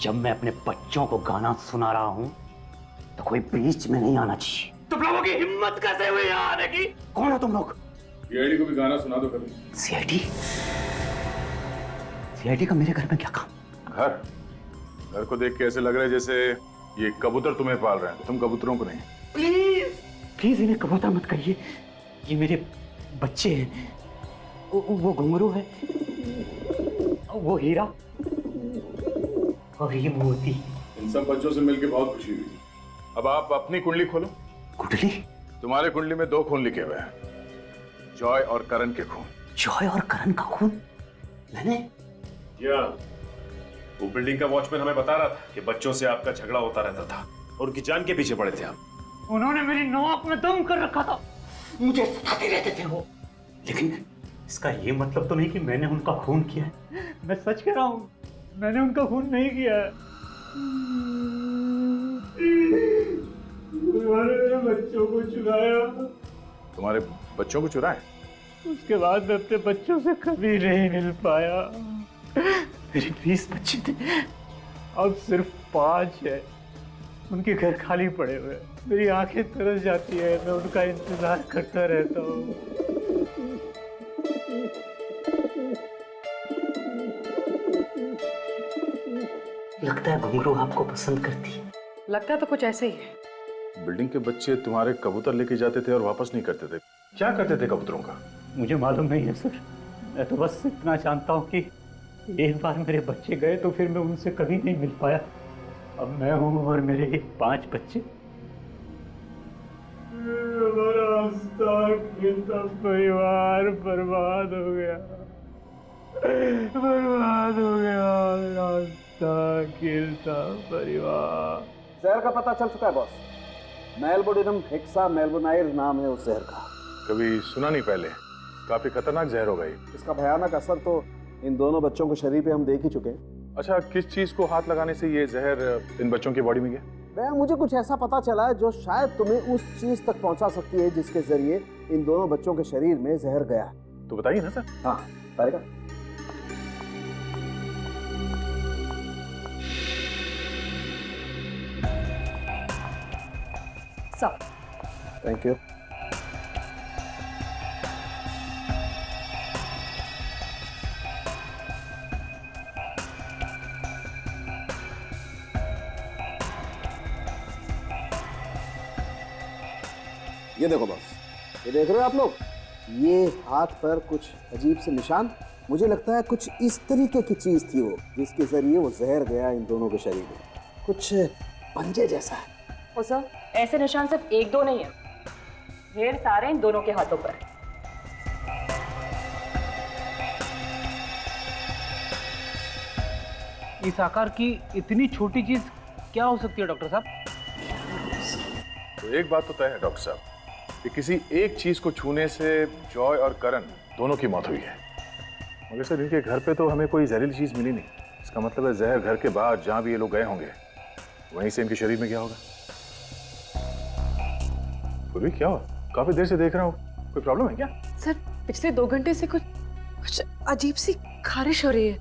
[SPEAKER 2] जब मैं अपने बच्चों को गाना सुना रहा हूं तो कोई बीच में नहीं आना चाहिए। तुम लोगों की हिम्मत कैसे हुई यहाँ आने की? कौन हो तुम लोग?
[SPEAKER 11] सीआईडी को भी गाना सुना दो कभी।
[SPEAKER 2] सीआईडी? सीआईडी का मेरे घर में क्या काम?
[SPEAKER 11] घर को देख के ऐसे लग रहा है जैसे ये कबूतर तुम्हें पाल रहे हैं, तुम कबूतरों को नहीं।
[SPEAKER 2] प्लीज प्लीज इन्हें कबूतर मत कहिए, ये मेरे बच्चे हैं। वो घुंघरू है, वो हीरा और ये मोती।
[SPEAKER 11] इन सब बच्चों से मिलकर बहुत खुशी हुई। अब आप अपनी कुंडली खोलो।
[SPEAKER 2] कुंडली?
[SPEAKER 11] तुम्हारे कुंडली में 2 खून लिखे हुए हैं, जॉय और करण के खून।
[SPEAKER 2] जॉय और करण का खून? मैंने?
[SPEAKER 7] क्या वो बिल्डिंग का वॉचमैन हमें बता रहा था कि बच्चों से आपका झगड़ा होता रहता था और उनकी जान के पीछे पड़े थे आप।
[SPEAKER 2] उन्होंने मेरी नाक में दम कर रखा था, मुझे सताते रहते थे वो। लेकिन इसका ये मतलब तो नहीं कि मैंने उनका खून किया है। मैं सच कह रहा हूं, मैंने उनका खून नहीं किया है। उन्होंने मेरे बच्चों को चुराया।
[SPEAKER 11] तुम्हारे बच्चों को चुराए?
[SPEAKER 2] उसके बाद मैं अपने बच्चों से कभी नहीं मिल पाया। मेरे 20 बच्चे थे, अब सिर्फ 5 है। उनके घर खाली पड़े हुए हैं। मेरी आंखें तरस जाती है, मैं उनका इंतजार करता रहता हूँ। लगता है घुंघरू आपको पसंद करती है।
[SPEAKER 9] लगता है तो कुछ ऐसे ही है।
[SPEAKER 11] बिल्डिंग के बच्चे तुम्हारे कबूतर लेके जाते थे और वापस नहीं करते थे, क्या करते थे कबूतरों का?
[SPEAKER 2] मुझे मालूम नहीं है सर, मैं तो बस इतना जानता हूँ कि एक बार मेरे बच्चे गए तो फिर मैं उनसे कभी नहीं मिल पाया। अब मैं हूँ और मेरे 5 बच्चे। परिवार बर्बाद हो गया, बर्बाद हो गया रास्ता खेलता परिवार।
[SPEAKER 12] जहर का पता चल चुका है बॉस। मेलबोडिनम हेक्सा मेलबोनाइर नाम है उस जहर का।
[SPEAKER 11] कभी सुना नहीं पहले, काफी खतरनाक जहर होगा ये।
[SPEAKER 12] इसका भयानक असर तो इन दोनों बच्चों के शरीर पे हम देख ही चुके हैं।
[SPEAKER 11] अच्छा, किस चीज को हाथ लगाने से ये जहर इन बच्चों की बॉडी में गया?
[SPEAKER 12] भैया मुझे कुछ ऐसा पता चला है जो शायद तुम्हें उस चीज तक पहुंचा सकती है जिसके जरिए इन दोनों बच्चों के शरीर में जहर गया।
[SPEAKER 11] तो बताइए ना सर।
[SPEAKER 12] हाँ पाएगा।
[SPEAKER 9] Sir
[SPEAKER 12] thank you. ये देखो बॉस, ये देख रहे हो आप लोग, ये हाथ पर कुछ अजीब से निशान। मुझे लगता है कुछ इस तरीके की चीज थी वो, जिसके जरिए वो जहर गया इन दोनों के शरीर में। कुछ पंजे जैसा है।
[SPEAKER 9] ओ सर, ऐसे निशान सिर्फ 1-2 नहीं है, ढेर सारे इन दोनों के हाथों पर है।
[SPEAKER 14] इस आकार की इतनी छोटी चीज क्या हो सकती है डॉक्टर साहब?
[SPEAKER 11] तो एक बात तो तय है डॉक्टर साहब कि किसी एक चीज को छूने से जॉय और करण दोनों की मौत हुई है। मगर सर इनके घर पे तो हमें कोई जहरीली चीज मिली नहीं। इसका मतलब है जहर घर के बाहर जहां भी ये लोग गए होंगे वहीं से इनके शरीर में गया होगा। पूर्वी क्या हुआ? काफी देर से देख रहा हूँ, कोई प्रॉब्लम है क्या?
[SPEAKER 9] सर पिछले 2 घंटे से कुछ अजीब सी खारिश हो रही है।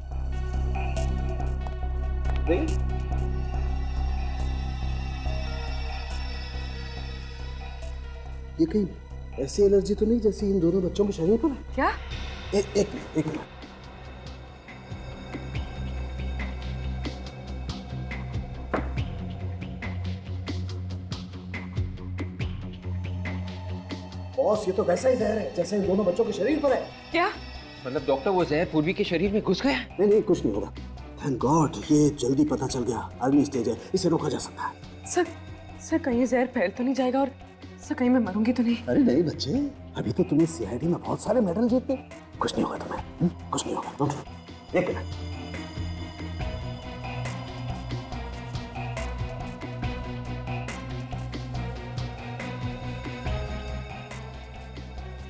[SPEAKER 1] ये कहीं ऐसी एलर्जी तो नहीं जैसी इन दोनों बच्चों के शरीर पर है?
[SPEAKER 5] क्या?
[SPEAKER 1] एक मिनट। बॉस, ये तो वैसा ही जहर है जैसे इन दोनों बच्चों के शरीर पर है।
[SPEAKER 5] क्या?
[SPEAKER 8] मतलब डॉक्टर वो जहर पूर्वी के शरीर में घुस गया?
[SPEAKER 1] नहीं, कुछ नहीं होगा। थैंक गॉड, ये जल्दी पता चल गया। अर्ली स्टेज है, इसे रोका जा सकता है।
[SPEAKER 5] सर कहीं जहर फैल तो नहीं जाएगा और सर कहीं मैं मरूंगी तो नहीं?
[SPEAKER 1] अरे नहीं बच्चे, अभी तो तुम्हें सीआईडी में बहुत सारे मेडल जीते। कुछ नहीं होगा तुम्हें, कुछ नहीं होगा। Don't worry. एक मिनट।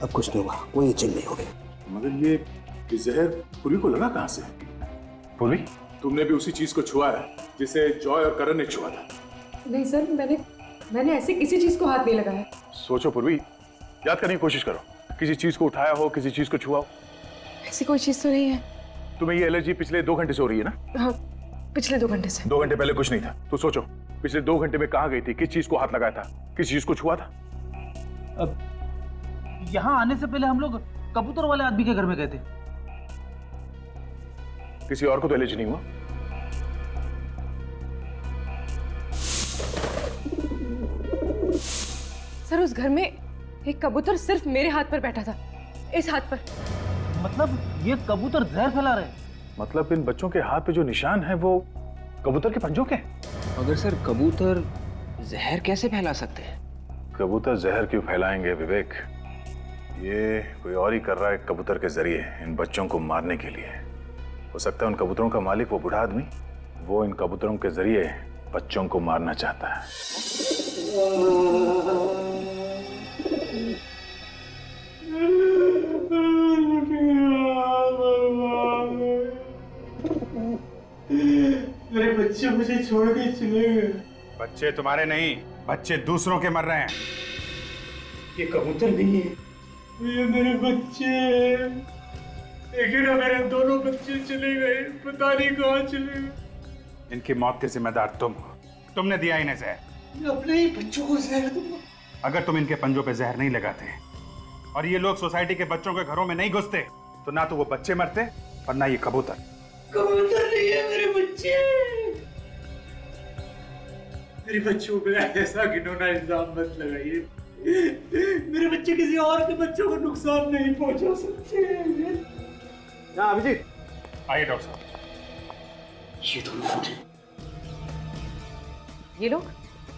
[SPEAKER 1] अब कुछ नहीं हुआ, कोई चिंता नहीं होगी।
[SPEAKER 11] मगर ये जहर पूर्वी को लगा कहाँ से? पूर्वी, तुमने भी उसी चीज को छुआ है जिसे जॉय और करण ने छुआ था।
[SPEAKER 9] नहीं सर, मैंने ऐसे किसी चीज को हाथ नहीं लगाया।
[SPEAKER 11] सोचो पूर्वी, याद करने की कोशिश करो। किसी चीज को उठाया हो, किसी चीज को छुआ हो।
[SPEAKER 9] ऐसी कोई चीज तो नहीं है।
[SPEAKER 11] तुम्हें ये एलर्जी पिछले 2 घंटे से हो रही है ना?
[SPEAKER 9] हाँ, पिछले 2 घंटे से।
[SPEAKER 11] 2 घंटे पहले कुछ नहीं था। तो सोचो, पिछले 2 घंटे में कहाँ गई थी, किस चीज को हाथ लगाया था, किस चीज को छुआ था?
[SPEAKER 14] अब यहाँ आने से पहले हम लोग कबूतर वाले आदमी के घर में गए थे।
[SPEAKER 11] किसी और को तो एलर्जी नहीं हुआ?
[SPEAKER 9] सर उस घर में एक कबूतर सिर्फ मेरे हाथ पर बैठा था, इस हाथ पर।
[SPEAKER 14] मतलब ये कबूतर जहर फैला रहे?
[SPEAKER 11] मतलब इन बच्चों के हाथ पे जो निशान है वो कबूतर के पंजों के?
[SPEAKER 8] अगर सर कबूतर जहर कैसे फैला सकते हैं?
[SPEAKER 11] कबूतर जहर क्यों फैलाएंगे विवेक? ये कोई और ही कर रहा है कबूतर के जरिए इन बच्चों को मारने के लिए। हो सकता है उन कबूतरों का मालिक, वो बूढ़ा आदमी, वो इन कबूतरों के जरिए बच्चों को मारना चाहता है।
[SPEAKER 2] मेरे बच्चे मुझे छोड़ के चले गए।
[SPEAKER 10] बच्चे तुम्हारे नहीं, बच्चे दूसरों के मर रहे हैं।
[SPEAKER 2] ये कबूतर नहीं है, ये मेरे बच्चे। लेकिन मेरे दोनों बच्चे चले गए, पता नहीं कहाँ चले गए।
[SPEAKER 10] इनकी मौत के जिम्मेदार तुम हो। तुमने दिया इन्हें जहर।
[SPEAKER 2] मैं अपने ही बच्चों को जहर दूंगा।
[SPEAKER 10] अगर तुम इनके पंजों पे जहर नहीं लगाते और ये लोग सोसाइटी के बच्चों के घरों में नहीं घुसते तो ना तो वो बच्चे मरते और ना ये कबूतर।
[SPEAKER 2] कबूतर नहीं है मेरे बच्चे। मेरे बच्चों पे ऐसा घिनौना इल्जाम मत लगाइए। मेरे बच्चे किसी और के बच्चों को नुकसान नहीं पहुंचा सकते।
[SPEAKER 1] अभिजीत,
[SPEAKER 10] आइए डॉक्टर साहब।
[SPEAKER 2] ये दोनों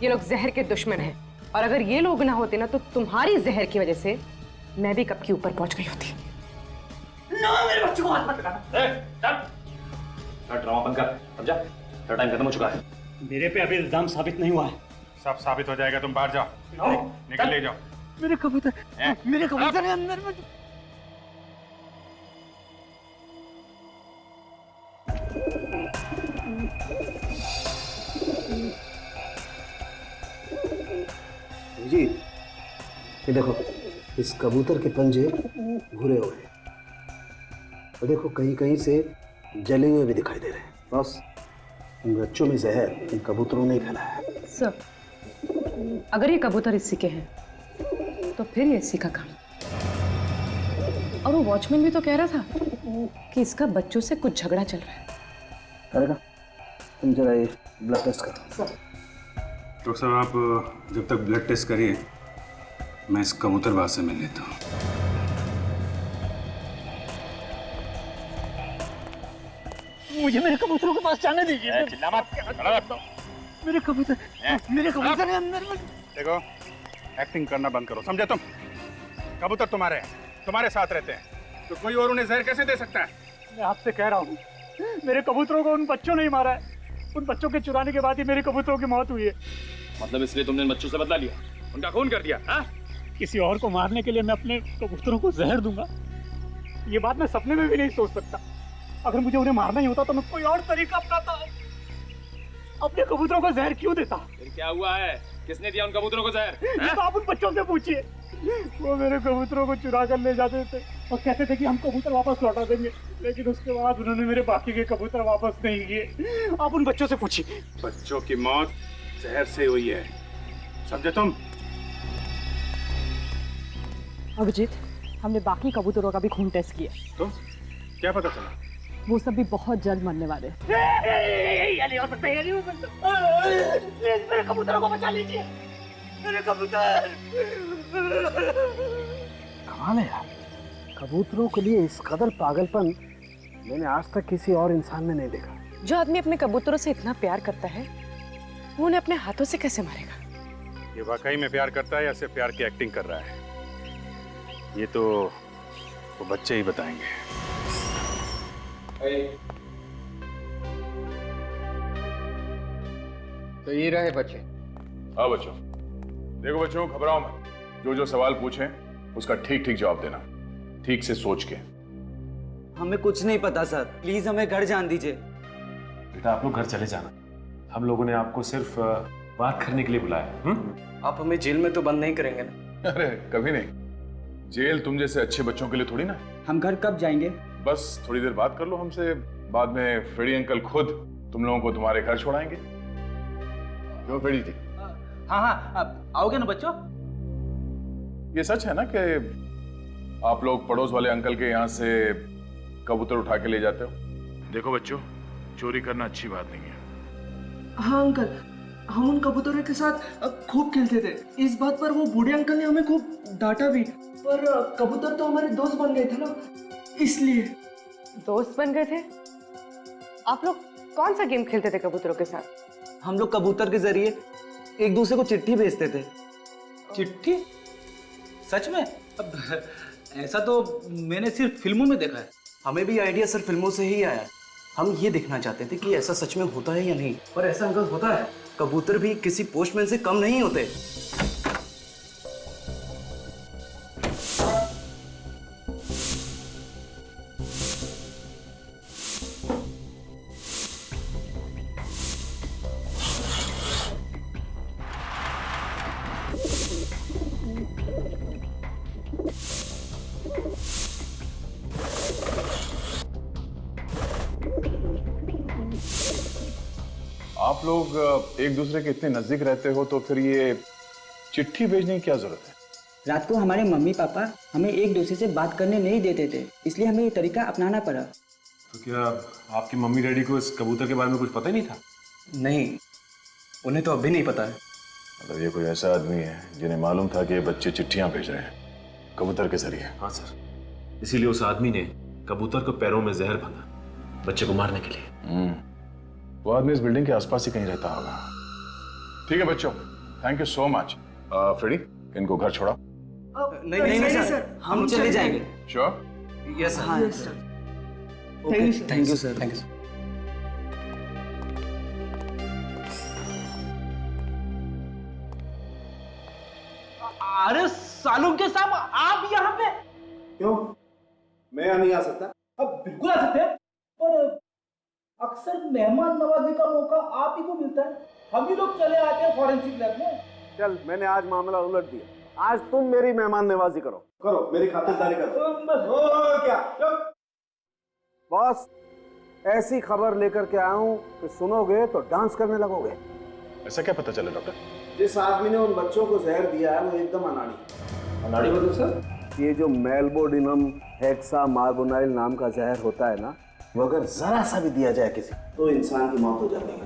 [SPEAKER 9] ये लोग जहर के दुश्मन हैं, और अगर ये लोग ना होते ना तो तुम्हारी जहर की वजह से मैं भी कब के ऊपर पहुंच गई होती।
[SPEAKER 2] ना, मेरे बच्चों को हाथ मत लगाना।
[SPEAKER 7] ड्रामा बंद कर, समझा? तेरा टाइम खत्म हो चुका है।
[SPEAKER 2] मेरे पे अभी इल्जाम साबित नहीं हुआ है।
[SPEAKER 10] सब साबित हो जाएगा, तुम बाहर जाओ। निकल ले जाओ।
[SPEAKER 2] मेरे कबूतर है अंदर में।
[SPEAKER 1] जी, ये देखो, इस कबूतर के पंजे भूरे हो गए और देखो कहीं कहीं से जले हुए भी दिखाई दे रहे हैं। बस इन बच्चों में जहर इन कबूतरों ने फैलाया है।
[SPEAKER 9] सर, अगर ये कबूतर इसी के हैं तो फिर ये इसी का काम। और वो वॉचमैन भी तो कह रहा था कि इसका बच्चों से कुछ झगड़ा चल रहा है।
[SPEAKER 1] करेगा, तुम जरा ये ब्लड टेस्ट करो।
[SPEAKER 10] डॉक्टर साहब, आप जब तक ब्लड टेस्ट करिए, मैं इस कबूतरबाज से मिल लेता हूँ।
[SPEAKER 2] मुझे मेरे कबूतरों के पास जाने दीजिए। चिल्ला मत। मेरे कबूतर है अंदर में।
[SPEAKER 10] देखो, एक्टिंग करना बंद करो, समझे तुम? कबूतर तुम्हारे हैं, तुम्हारे साथ रहते हैं, तो कोई और उन्हें जहर कैसे दे सकता है?
[SPEAKER 2] मैं आपसे कह रहा हूँ, मेरे कबूतरों को उन बच्चों ने ही मारा है। उन बच्चों के चुराने के बाद ही मेरे कबूतरों की मौत हुई है।
[SPEAKER 7] मतलब इसलिए तुमने इन बच्चों से बदला लिया, उनका खून कर दिया? हाँ?
[SPEAKER 2] किसी और को मारने के लिए मैं अपने कबूतरों को जहर दूंगा, ये बात मैं सपने में भी नहीं सोच सकता। अगर मुझे उन्हें मारना ही होता तो मैं कोई और तरीका अपनाता। अपने कबूतरों को जहर क्यों देता?
[SPEAKER 7] फिर क्या हुआ है? किसने दिया उन कबूतरों को जहर?
[SPEAKER 2] ये तो आप उन बच्चों से पूछिए। वो मेरे कबूतरों को चुरा कर ले जाते थे और कहते थे कि हम कबूतर वापस लौटा देंगे, लेकिन उसके बाद उन्होंने मेरे बाकी के कबूतर वापस नहीं किए। आप उन बच्चों से पूछिए।
[SPEAKER 10] बच्चों की मौत जहर से हुई है, समझे तुम?
[SPEAKER 9] अभिजीत, हमने बाकी कबूतरों का भी खून टेस्ट किया।
[SPEAKER 10] तो क्या पता चला?
[SPEAKER 9] वो सब भी बहुत जल्द मरने वाले।
[SPEAKER 2] ये नहीं हो सकता, ये नहीं हो सकता। प्लीज मेरे कबूतरों को बचा लीजिए, मेरे कबूतर।
[SPEAKER 12] कमाल है यार, कबूतरों के लिए इस कदर पागलपन मैंने आज तक किसी और इंसान में नहीं देखा।
[SPEAKER 9] जो आदमी अपने कबूतरों से इतना प्यार करता है, वो उन्हें अपने हाथों से कैसे मारेगा?
[SPEAKER 10] ये वाकई में प्यार करता है या सिर्फ प्यार की एक्टिंग कर रहा है, ये तो वो बच्चे ही बताएंगे।
[SPEAKER 8] तो ये रहे बच्चे।
[SPEAKER 11] हाँ बच्चों, देखो बच्चों, घबराओ मत। जो जो सवाल पूछें उसका ठीक ठीक जवाब देना, ठीक से सोच के।
[SPEAKER 13] हमें कुछ नहीं पता सर, प्लीज हमें घर जान दीजिए।
[SPEAKER 7] बेटा आप लोग घर चले जाना, हम लोगों ने आपको सिर्फ बात करने के लिए बुलाया।
[SPEAKER 1] आप हमें जेल में तो बंद नहीं करेंगे ना?
[SPEAKER 11] अरे कभी नहीं, जेल तुम जैसे अच्छे बच्चों के लिए थोड़ी ना।
[SPEAKER 13] हम घर कब जाएंगे?
[SPEAKER 11] बस थोड़ी देर बात कर लो हमसे, बाद में फ्रेडी अंकल खुद तुम लोगों को तुम्हारे घर छोड़ाएंगे। क्यों फ्रेडी जी?
[SPEAKER 14] हाँ हाँ, आओगे ना बच्चों?
[SPEAKER 11] ये सच है ना कि आप लोग पड़ोस वाले अंकल के यहाँ से कबूतर उठा के ले जाते हो?
[SPEAKER 10] देखो बच्चों, चोरी करना अच्छी बात नहीं है।
[SPEAKER 15] हाँ अंकल, हम उन कबूतरों के साथ खूब खेलते थे। इस बात पर वो बूढ़े अंकल ने हमें खूब डांटा भी, पर कबूतर तो हमारे दोस्त बन गए थे ना, इसलिए।
[SPEAKER 9] दोस्त बन गए थे? आप लोग कौन सा गेम खेलते थे कबूतरों के साथ?
[SPEAKER 13] हम लोग कबूतर के जरिए एक दूसरे को चिट्ठी भेजते थे।
[SPEAKER 14] चिट्ठी? सच में? अब ऐसा तो मैंने सिर्फ फिल्मों में देखा है।
[SPEAKER 1] हमें भी आइडिया सर फिल्मों से ही आया। हम ये देखना चाहते थे कि ऐसा सच में होता है या नहीं। पर ऐसा अंकल होता है, कबूतर भी किसी पोस्टमैन से कम नहीं होते।
[SPEAKER 11] आप लोग एक दूसरे के इतने नजदीक रहते हो तो फिर ये चिट्ठी भेजने की क्या जरूरत है?
[SPEAKER 16] रात को हमारे मम्मी पापा हमें एक दूसरे से बात करने नहीं देते थे, इसलिए हमें ये तरीका अपनाना पड़ा।
[SPEAKER 7] तो क्या आपकी मम्मी डैडी को इस कबूतर के बारे में कुछ पता ही नहीं था?
[SPEAKER 1] नहीं, उन्हें तो अभी नहीं पता है।
[SPEAKER 11] मतलब ये कोई ऐसा आदमी है जिन्हें मालूम था कि ये बच्चे चिट्ठियां भेज रहे हैं कबूतर के जरिए?
[SPEAKER 7] हाँ सर, इसीलिए उस आदमी ने कबूतर को पैरों में जहर बांधा बच्चे को मारने के लिए।
[SPEAKER 11] वो आदमी इस बिल्डिंग के आसपास ही कहीं रहता होगा। ठीक है बच्चों, thank you so much. Freddy, इनको घर छोड़ा।
[SPEAKER 1] नहीं सर, हम चले जाएंगे।
[SPEAKER 11] श्योर?
[SPEAKER 1] Yes sir. हाँ sir. Thank you sir. Thank you.
[SPEAKER 14] अरे सालुम के साहब, आप यहाँ पे?
[SPEAKER 12] क्यों, मैं यहाँ नहीं आ सकता?
[SPEAKER 14] अब बिल्कुल आ सकते हैं, पर अक्सर मेहमान नवाजी का मौका आप ही को मिलता है। हम ही लोग चले आते हैं फॉरेंसिक लैब में।
[SPEAKER 12] चल, मैंने आज मामला उलट दिया। आज तुम मेरी मेहमान नवाजी करो, मेरी खातिरदारी करो। क्या बॉस, ऐसी खबर लेकर के आया हूँ कि सुनोगे तो डांस करने लगोगे।
[SPEAKER 11] ऐसा क्या पता चला डॉक्टर?
[SPEAKER 12] जिस आदमी ने उन बच्चों को जहर दिया है वो एकदम अनाड़ी।
[SPEAKER 1] अनाड़ी मतलब सर?
[SPEAKER 12] ये जो मेल्बोडिनम हेक्सा मार्बोनाइल नाम का जहर होता है ना, वो अगर जरा सा भी दिया जाए किसी तो इंसान की मौत हो जाती है।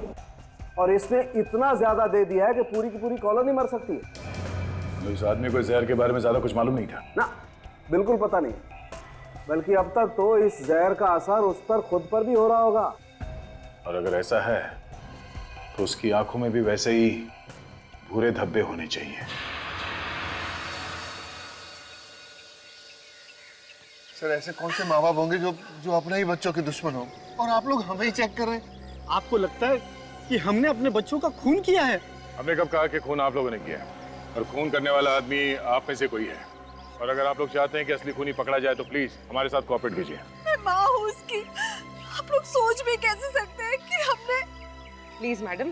[SPEAKER 12] और इसने इतना ज्यादा दे दिया है कि पूरी की पूरी कॉलोनी मर सकती है।
[SPEAKER 11] इस आदमी को जहर के बारे में ज्यादा कुछ मालूम नहीं था
[SPEAKER 12] ना? बिल्कुल पता नहीं, बल्कि अब तक तो इस जहर का असर उस पर खुद पर भी हो रहा होगा।
[SPEAKER 11] और अगर ऐसा है तो उसकी आंखों में भी वैसे ही भूरे धब्बे होने चाहिए।
[SPEAKER 4] सर, ऐसे कौन से माँ बाप होंगे जो अपने ही बच्चों के दुश्मन हो, और आप लोग हमें ही चेक कर रहे हैं?
[SPEAKER 15] आपको लगता है कि हमने अपने बच्चों का खून किया है?
[SPEAKER 11] हमने कब कहा कि खून आप लोगों ने किया है? और खून करने वाला आदमी आप में से कोई है। और अगर आप लोग चाहते हैं कि असली खूनी पकड़ा जाए तो प्लीज हमारे साथ कोऑपरेट कीजिए।
[SPEAKER 5] मैं माँ हूँ उसकी, आप लोग सोच भी कैसे सकते हैं कि हमने।
[SPEAKER 9] प्लीज मैडम,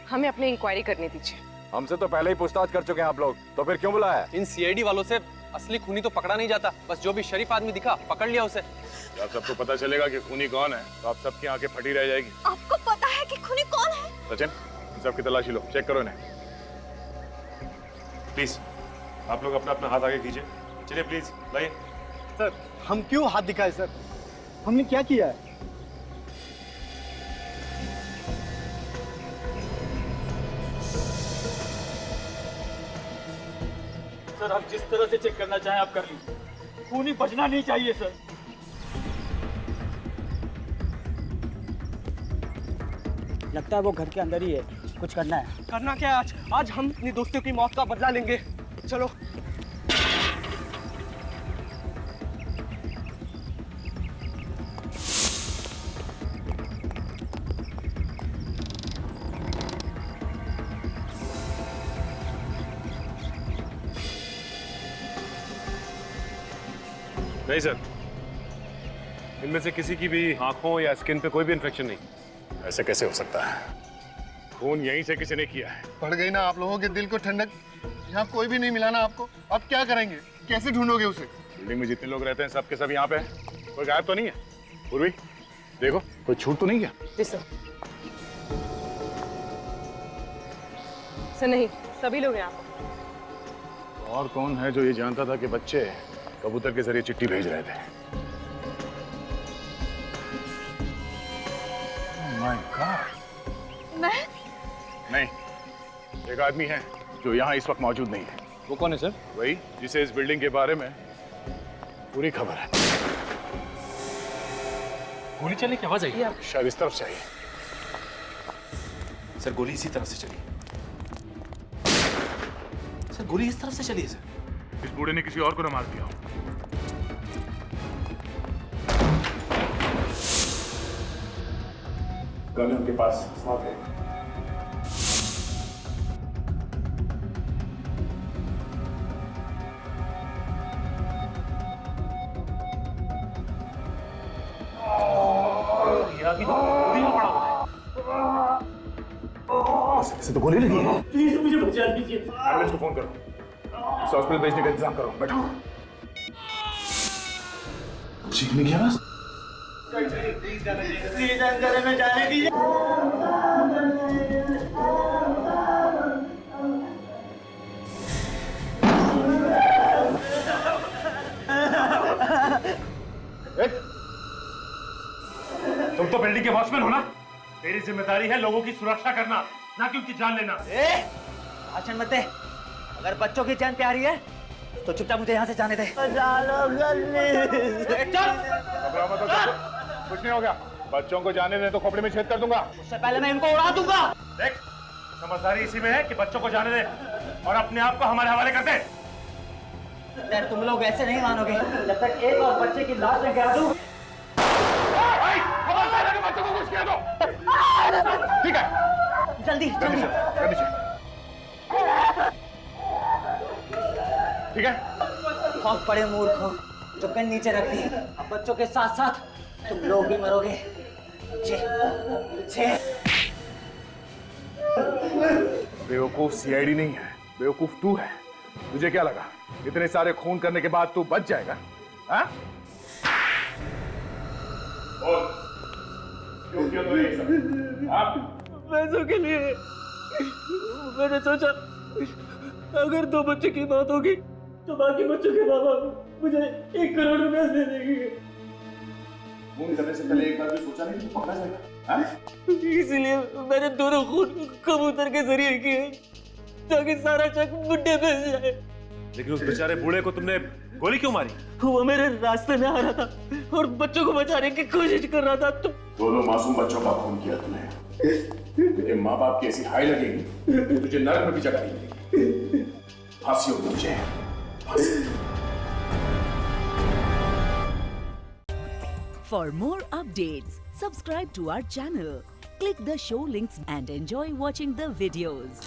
[SPEAKER 9] हमें अपनी इंक्वायरी करने दीजिए।
[SPEAKER 6] हमसे तो पहले ही पूछताछ कर चुके हैं आप लोग, तो फिर क्यों बुलाया?
[SPEAKER 8] इन सीआईडी वालों से असली खूनी तो पकड़ा नहीं जाता, बस जो भी शरीफ आदमी दिखा पकड़ लिया उसे।
[SPEAKER 11] जब सबको पता चलेगा कि खूनी कौन है तो आप सबकी आंखें फटी रह जाएगी।
[SPEAKER 5] आपको पता है कि खूनी कौन है?
[SPEAKER 11] सचिन, इन सबकी तलाशी लो, चेक करो इन्हें।
[SPEAKER 7] प्लीज आप लोग अपना अपना हाथ आगे कीजिए।
[SPEAKER 11] चलिए प्लीज लाइए।
[SPEAKER 12] सर हम क्यों हाथ दिखाए सर? हमने क्या किया है?
[SPEAKER 14] सर आप जिस तरह से चेक करना चाहें आप कर लीजिए, खूनी बचना नहीं चाहिए सर।
[SPEAKER 16] लगता है वो घर के अंदर ही है, कुछ करना है।
[SPEAKER 15] करना क्या है आज? आज हम अपनी दोस्तों की मौत का बदला लेंगे। चलो।
[SPEAKER 11] नहीं सर, इनमें से किसी की भी आंखों या स्किन पे कोई भी इन्फेक्शन नहीं। ऐसे कैसे हो सकता है? खून यहीं से किसी ने किया है।
[SPEAKER 4] पड़ गई ना आप लोगों के दिल को ठंडक। यहाँ कोई भी नहीं मिला ना आपको? अब क्या करेंगे? कैसे ढूंढोगे उसे?
[SPEAKER 11] बिल्डिंग में जितने लोग रहते हैं सब के सब यहाँ पे हैं। कोई गायब तो नहीं है? पूर्वी देखो, कोई छूट तो नहीं गया?
[SPEAKER 9] जी सर। सर नहीं, सभी लोग यहाँ पर।
[SPEAKER 11] और कौन है जो ये जानता था कि बच्चे कबूतर के जरिए चिट्ठी भेज रहे थे? My God.
[SPEAKER 5] मैं?
[SPEAKER 11] नहीं, एक आदमी है जो यहाँ इस वक्त मौजूद नहीं है।
[SPEAKER 7] वो कौन है सर?
[SPEAKER 11] वही जिसे इस बिल्डिंग के बारे में पूरी खबर है।
[SPEAKER 7] गोली चलने की आवाज आई।
[SPEAKER 11] शायद इस तरफ से आई।
[SPEAKER 7] सर गोली इसी तरफ से चली। सर गोली इस तरफ से चली है सर।
[SPEAKER 11] इस बूढ़े ने किसी और को न मार दिया हो। गन उनके पास साथ है।
[SPEAKER 10] इसे तो गोली लगी है।
[SPEAKER 14] प्लीज मुझे बचा दीजिए।
[SPEAKER 11] एम्बुलेंस को फोन करो, इसे हॉस्पिटल भेजने का इंतजाम करो। बैठो।
[SPEAKER 10] चीखने की आवाज।
[SPEAKER 14] जंगल में जाने दीजिए।
[SPEAKER 10] तुम तो बिल्डिंग के वॉचमैन हो ना? तेरी जिम्मेदारी है लोगों की सुरक्षा करना, ना कि उनकी जान लेना।
[SPEAKER 14] भाषण मत दे। अगर बच्चों की जान प्यारी है तो चुपचाप मुझे यहाँ से जाने दे।
[SPEAKER 11] घबराओ मत, कुछ नहीं हो गया। बच्चों को जाने दे तो खोपड़ी में छेद कर दूंगा।
[SPEAKER 14] उससे पहले मैं इनको उड़ा दूंगा।
[SPEAKER 10] देख, समझदारी इसी में है कि बच्चों को जाने दे और अपने आप को हमारे हवाले कर दे।
[SPEAKER 14] यार तुम लोग ऐसे नहीं मानोगे जब तक एक और बच्चे की लाश में गिरा दूं।
[SPEAKER 11] बच्चों को कुछ किया दो। ठीक है,
[SPEAKER 14] जल्दी जल्दी।
[SPEAKER 11] ठीक है।
[SPEAKER 14] बहुत बड़े मूर्ख हो जो गन नीचे रख दी। अब बच्चों के साथ साथ तुम लोग भी मरोगे।
[SPEAKER 11] बेवकूफ सीआईडी नहीं है, बेवकूफ तू है। तुझे क्या लगा इतने सारे खून करने के बाद तू बच जाएगा? हाँ? क्यों किया तूने ये सब? हाँ?
[SPEAKER 15] पैसों के लिए। मैंने सोचा अगर 2 बच्चों की मौत होगी तो बाकी बच्चों के माँ बाप मुझे 1 करोड़ रुपए दे देंगे।
[SPEAKER 11] खून करने से पहले एक बार भी सोचा नहीं कि पकड़ा जाएगा? हाँ?
[SPEAKER 15] इसलिए मैंने दोनों खून कबूतर के जरिए किए ताकि सारा शक मुझे मिल जाए।
[SPEAKER 7] लेकिन उस बेचारे बूढ़े को तुमने गोली क्यों मारी?
[SPEAKER 15] वो मेरे रास्ते में आ रहा था और बच्चों को बचाने की कोशिश कर रहा था।
[SPEAKER 11] दोनों मासूम बच्चों का खून किया तूने। तुझे माँ बाप की ऐसी हाय लगेगी, तुझे नरक में भी जगह नहीं मिलेगी। फांसी होगी तुझे, फांसी।
[SPEAKER 17] For more updates, subscribe to our channel, click the show links and enjoy watching the videos.